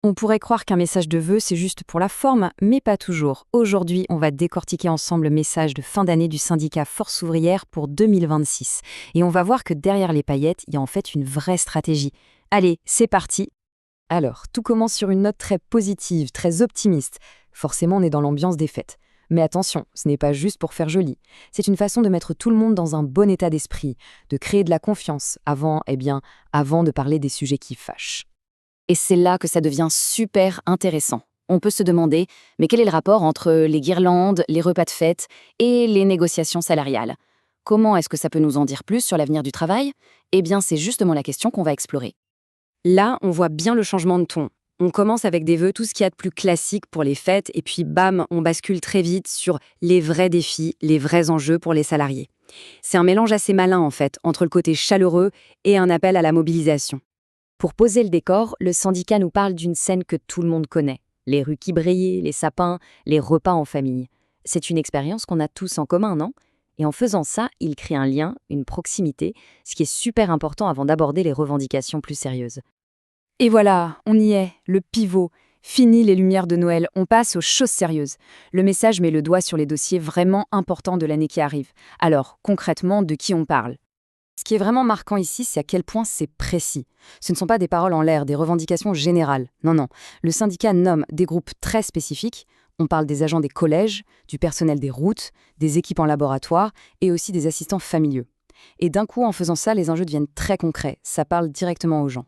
On pourrait croire qu'un message de vœux, c'est juste pour la forme, mais pas toujours. Aujourd'hui, on va décortiquer ensemble le message de fin d'année du syndicat Force ouvrière pour 2026. Et on va voir que derrière les paillettes, il y a en fait une vraie stratégie. Allez, c'est parti. Alors, tout commence sur une note très positive, très optimiste. Forcément, on est dans l'ambiance des fêtes. Mais attention, ce n'est pas juste pour faire joli. C'est une façon de mettre tout le monde dans un bon état d'esprit, de créer de la confiance avant de parler des sujets qui fâchent. Et c'est là que ça devient super intéressant. On peut se demander, mais quel est le rapport entre les guirlandes, les repas de fête et les négociations salariales? Comment est-ce que ça peut nous en dire plus sur l'avenir du travail? Eh bien, c'est justement la question qu'on va explorer. Là, on voit bien le changement de ton. On commence avec des vœux, tout ce qu'il y a de plus classique pour les fêtes, et puis bam, on bascule très vite sur les vrais défis, les vrais enjeux pour les salariés. C'est un mélange assez malin en fait, entre le côté chaleureux et un appel à la mobilisation. Pour poser le décor, le syndicat nous parle d'une scène que tout le monde connaît. Les rues qui brillent, les sapins, les repas en famille. C'est une expérience qu'on a tous en commun, non? Et en faisant ça, il crée un lien, une proximité, ce qui est super important avant d'aborder les revendications plus sérieuses. Et voilà, on y est, le pivot. Fini les lumières de Noël, on passe aux choses sérieuses. Le message met le doigt sur les dossiers vraiment importants de l'année qui arrive. Alors, concrètement, de qui on parle? Ce qui est vraiment marquant ici, c'est à quel point c'est précis. Ce ne sont pas des paroles en l'air, des revendications générales. Non, non. Le syndicat nomme des groupes très spécifiques. On parle des agents des collèges, du personnel des routes, des équipes en laboratoire et aussi des assistants familiaux. Et d'un coup, en faisant ça, les enjeux deviennent très concrets. Ça parle directement aux gens.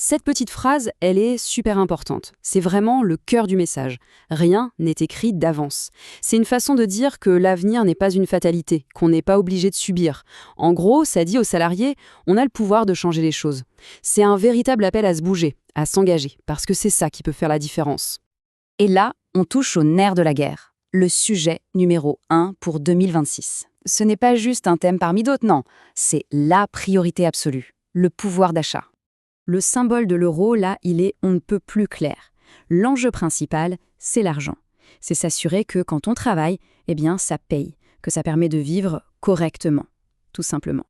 Cette petite phrase, elle est super importante. C'est vraiment le cœur du message. Rien n'est écrit d'avance. C'est une façon de dire que l'avenir n'est pas une fatalité, qu'on n'est pas obligé de subir. En gros, ça dit aux salariés, on a le pouvoir de changer les choses. C'est un véritable appel à se bouger, à s'engager, parce que c'est ça qui peut faire la différence. Et là, on touche au nerf de la guerre. Le sujet numéro 1 pour 2026. Ce n'est pas juste un thème parmi d'autres, non. C'est la priorité absolue, le pouvoir d'achat. Le symbole de l'euro, là, il est on ne peut plus clair. L'enjeu principal, c'est l'argent. C'est s'assurer que quand on travaille, eh bien, ça paye, que ça permet de vivre correctement, tout simplement.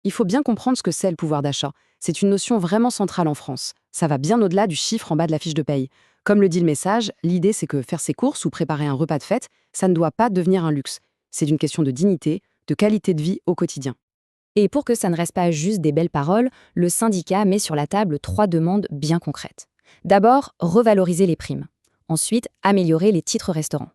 Il faut bien comprendre ce que c'est le pouvoir d'achat. C'est une notion vraiment centrale en France. Ça va bien au-delà du chiffre en bas de la fiche de paye. Comme le dit le message, l'idée c'est que faire ses courses ou préparer un repas de fête, ça ne doit pas devenir un luxe. C'est une question de dignité, de qualité de vie au quotidien. Et pour que ça ne reste pas juste des belles paroles, le syndicat met sur la table 3 demandes bien concrètes. D'abord, revaloriser les primes. Ensuite, améliorer les titres restaurants.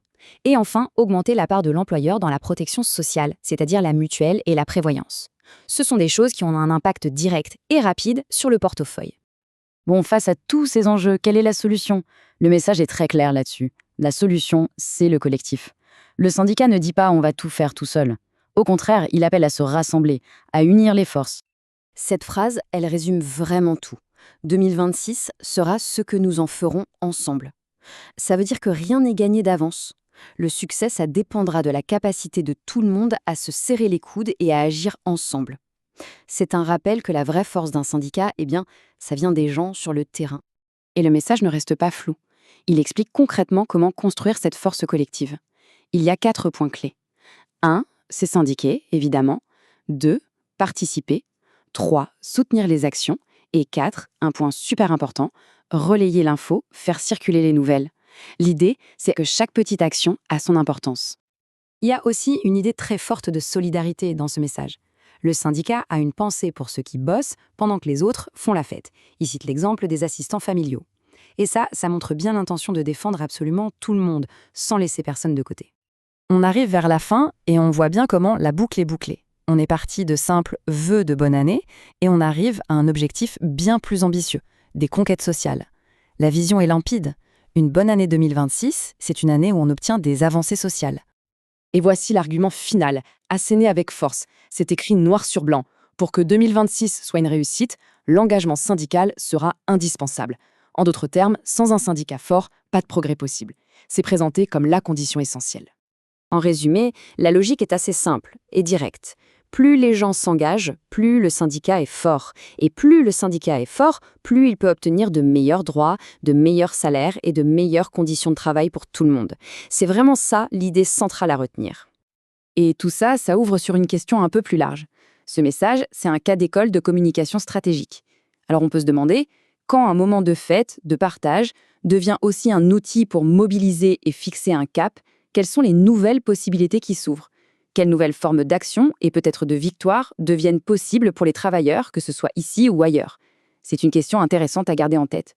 Et enfin, augmenter la part de l'employeur dans la protection sociale, c'est-à-dire la mutuelle et la prévoyance. Ce sont des choses qui ont un impact direct et rapide sur le portefeuille. Bon, face à tous ces enjeux, quelle est la solution? Le message est très clair là-dessus. La solution, c'est le collectif. Le syndicat ne dit pas on va tout faire tout seul. Au contraire, il appelle à se rassembler, à unir les forces. Cette phrase, elle résume vraiment tout. 2026 sera ce que nous en ferons ensemble. Ça veut dire que rien n'est gagné d'avance. Le succès, ça dépendra de la capacité de tout le monde à se serrer les coudes et à agir ensemble. C'est un rappel que la vraie force d'un syndicat, eh bien, ça vient des gens sur le terrain. Et le message ne reste pas flou. Il explique concrètement comment construire cette force collective. Il y a 4 points clés. 1. C'est syndiquer, évidemment. 2. Participer. 3. Soutenir les actions. Et 4. Un point super important, relayer l'info, faire circuler les nouvelles. L'idée, c'est que chaque petite action a son importance. Il y a aussi une idée très forte de solidarité dans ce message. Le syndicat a une pensée pour ceux qui bossent pendant que les autres font la fête. Il cite l'exemple des assistants familiaux. Et ça montre bien l'intention de défendre absolument tout le monde, sans laisser personne de côté. On arrive vers la fin et on voit bien comment la boucle est bouclée. On est parti de simples vœux de bonne année et on arrive à un objectif bien plus ambitieux, des conquêtes sociales. La vision est limpide. Une bonne année 2026, c'est une année où on obtient des avancées sociales. Et voici l'argument final, asséné avec force. C'est écrit noir sur blanc. Pour que 2026 soit une réussite, l'engagement syndical sera indispensable. En d'autres termes, sans un syndicat fort, pas de progrès possible. C'est présenté comme la condition essentielle. En résumé, la logique est assez simple et directe. Plus les gens s'engagent, plus le syndicat est fort. Et plus le syndicat est fort, plus il peut obtenir de meilleurs droits, de meilleurs salaires et de meilleures conditions de travail pour tout le monde. C'est vraiment ça l'idée centrale à retenir. Et tout ça, ça ouvre sur une question un peu plus large. Ce message, c'est un cas d'école de communication stratégique. Alors on peut se demander, Quand un moment de fête, de partage, devient aussi un outil pour mobiliser et fixer un cap, quelles sont les nouvelles possibilités qui s'ouvrent? Quelles nouvelles formes d'action et peut-être de victoire deviennent possibles pour les travailleurs, que ce soit ici ou ailleurs? C'est une question intéressante à garder en tête.